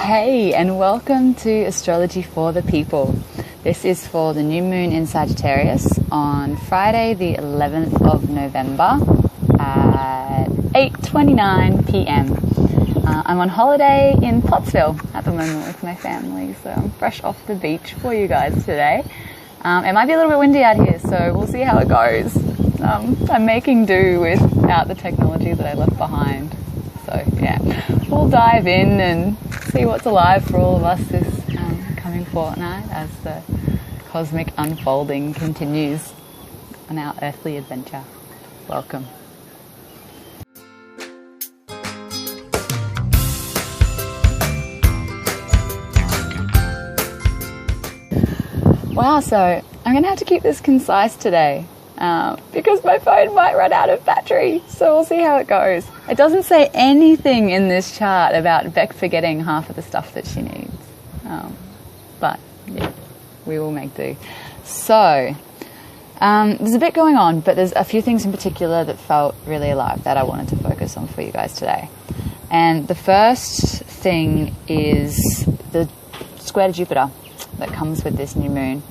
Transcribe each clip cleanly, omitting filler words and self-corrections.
Hey, and welcome to Astrology for the People. This is for the new moon in Sagittarius on Friday the 11th of November at 8:29 p.m. I'm on holiday in Pottsville at the moment with my family, so I'm fresh off the beach for you guys today. It might be a little bit windy out here, so we'll see how it goes. I'm making do without the technology that I left behind. So yeah, we'll dive in and see what's alive for all of us this coming fortnight as the cosmic unfolding continues on our earthly adventure. Welcome. Wow, so I'm going to have to keep this concise today. Because my phone might run out of battery, so we'll see how it goes. It doesn't say anything in this chart about Beck forgetting half of the stuff that she needs. But yeah, we will make do. So, there's a bit going on, but there's a few things in particular that felt really alive that I wanted to focus on for you guys today. And the first thing is the square to Jupiter that comes with this new moon.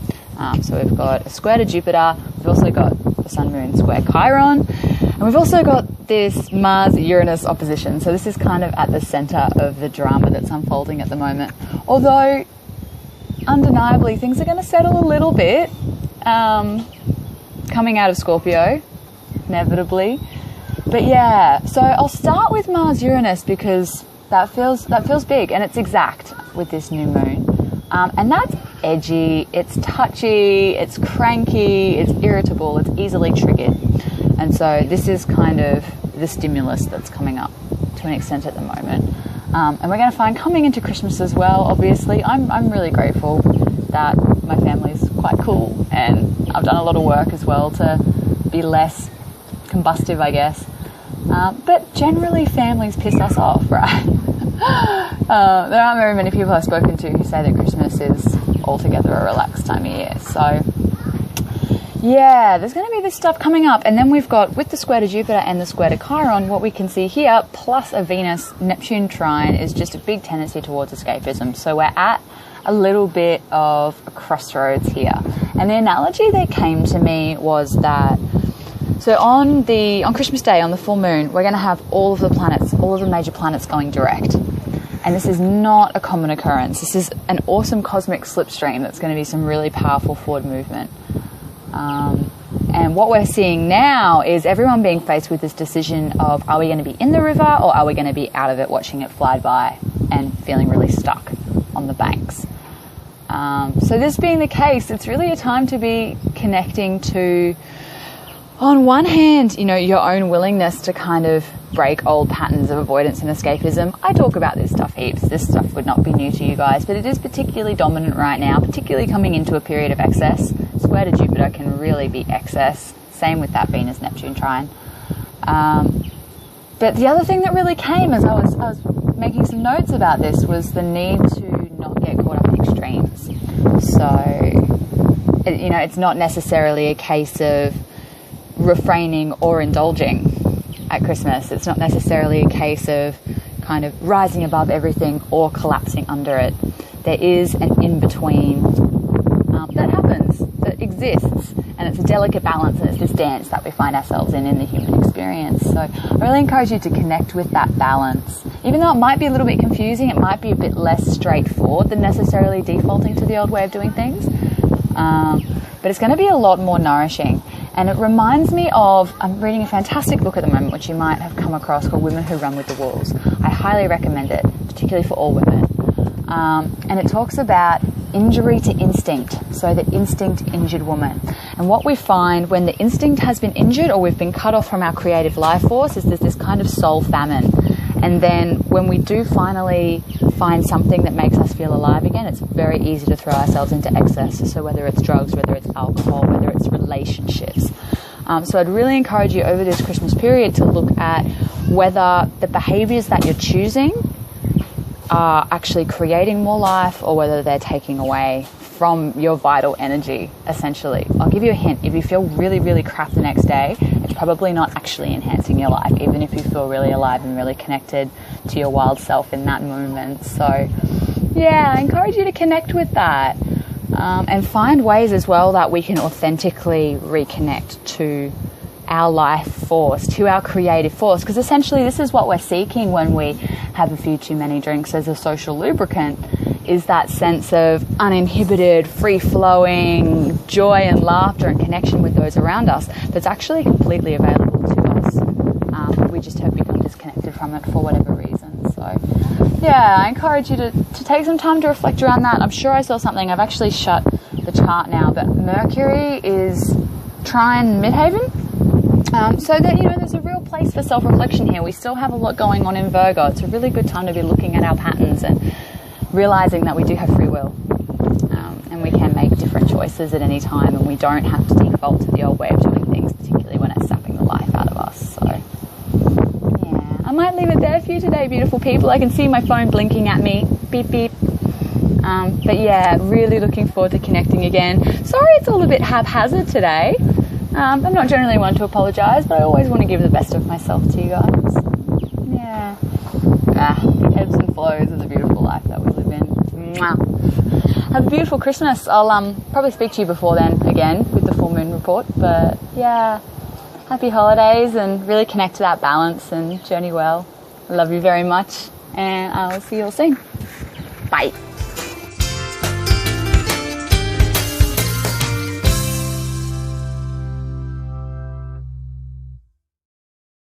So we've got a square to Jupiter, we've also got the Sun Moon square Chiron, and we've also got this Mars-Uranus opposition. So this is kind of at the centre of the drama that's unfolding at the moment. Although, undeniably, things are going to settle a little bit coming out of Scorpio, inevitably. But yeah, so I'll start with Mars-Uranus because that feels big, and it's exact with this new moon. And that's edgy, it's touchy, it's cranky, it's irritable, it's easily triggered. And so this is kind of the stimulus that's coming up to an extent at the moment. And we're going to find coming into Christmas as well, obviously. I'm really grateful that my family's quite cool, and I've done a lot of work as well to be less combustive, I guess. But generally families piss us off, right? There aren't very many people I've spoken to who say that Christmas is altogether a relaxed time of year. So yeah, there's going to be this stuff coming up. And then we've got, with the square to Jupiter and the square to Chiron, what we can see here, plus a Venus-Neptune trine, is just a big tendency towards escapism. So we're at a little bit of a crossroads here. And the analogy that came to me was that, so on Christmas Day, on the full moon, we're going to have all of the major planets going direct. And this is not a common occurrence. This is an awesome cosmic slipstream that's going to be some really powerful forward movement. And what we're seeing now is everyone being faced with this decision of, are we going to be in the river or are we going to be out of it watching it fly by and feeling really stuck on the banks? So this being the case, it's really a time to be connecting to, on one hand, your own willingness to kind of break old patterns of avoidance and escapism. I talk about this stuff heaps. This stuff would not be new to you guys, but it is particularly dominant right now, particularly coming into a period of excess. Square to Jupiter can really be excess. Same with that Venus-Neptune trine. But the other thing that really came as I was making some notes about this was the need to not get caught up in extremes. So, it's not necessarily a case of refraining or indulging at Christmas. It's not necessarily a case of kind of rising above everything or collapsing under it. There is an in-between that happens, that exists, and it's a delicate balance, and it's this dance that we find ourselves in the human experience. So I really encourage you to connect with that balance. Even though it might be a little bit confusing, it might be a bit less straightforward than necessarily defaulting to the old way of doing things. But it's going to be a lot more nourishing. And it reminds me of, I'm reading a fantastic book at the moment, which you might have come across, called Women Who Run with the Wolves. I highly recommend it, particularly for all women. And it talks about injury to instinct, so the instinct injured woman. And what we find when the instinct has been injured or we've been cut off from our creative life force is there's this kind of soul famine. And then when we do finally find something that makes us feel alive again, it's very easy to throw ourselves into excess. So whether it's drugs, whether it's alcohol, whether it's relationships. So I'd really encourage you over this Christmas period to look at whether the behaviours that you're choosing are actually creating more life or whether they're taking away from your vital energy, essentially. I'll give you a hint. If you feel really, really crap the next day, it's probably not actually enhancing your life, even if you feel really alive and really connected to your wild self in that moment. So yeah, I encourage you to connect with that, and find ways as well that we can authentically reconnect to our life force, to our creative force, because essentially this is what we're seeking when we have a few too many drinks as a social lubricant, is that sense of uninhibited, free-flowing joy and laughter and connection with those around us that's actually completely available to us. We just have become disconnected from it for whatever reason. So yeah, I encourage you to take some time to reflect around that. I'm sure I saw something, I've actually shut the chart now, but Mercury is trine midhaven. So that, you know, there's a real place for self-reflection here. We still have a lot going on in Virgo. It's a really good time to be looking at our patterns and realizing that we do have free will, and we can make different choices at any time, and we don't have to default to the old way of doing things, particularly when it's sapping the life out of us. So yeah, I might leave it there for you today, beautiful people. I can see my phone blinking at me, beep beep. But yeah, really looking forward to connecting again. Sorry it's all a bit haphazard today. I'm not generally one to apologise, but I always want to give the best of myself to you guys. Yeah. The ebbs and flows of the beautiful life that we live in. Mwah. Have a beautiful Christmas. I'll probably speak to you before then again with the full moon report. But yeah, happy holidays, and really connect to that balance and journey well. I love you very much, and I will see you all soon. Bye.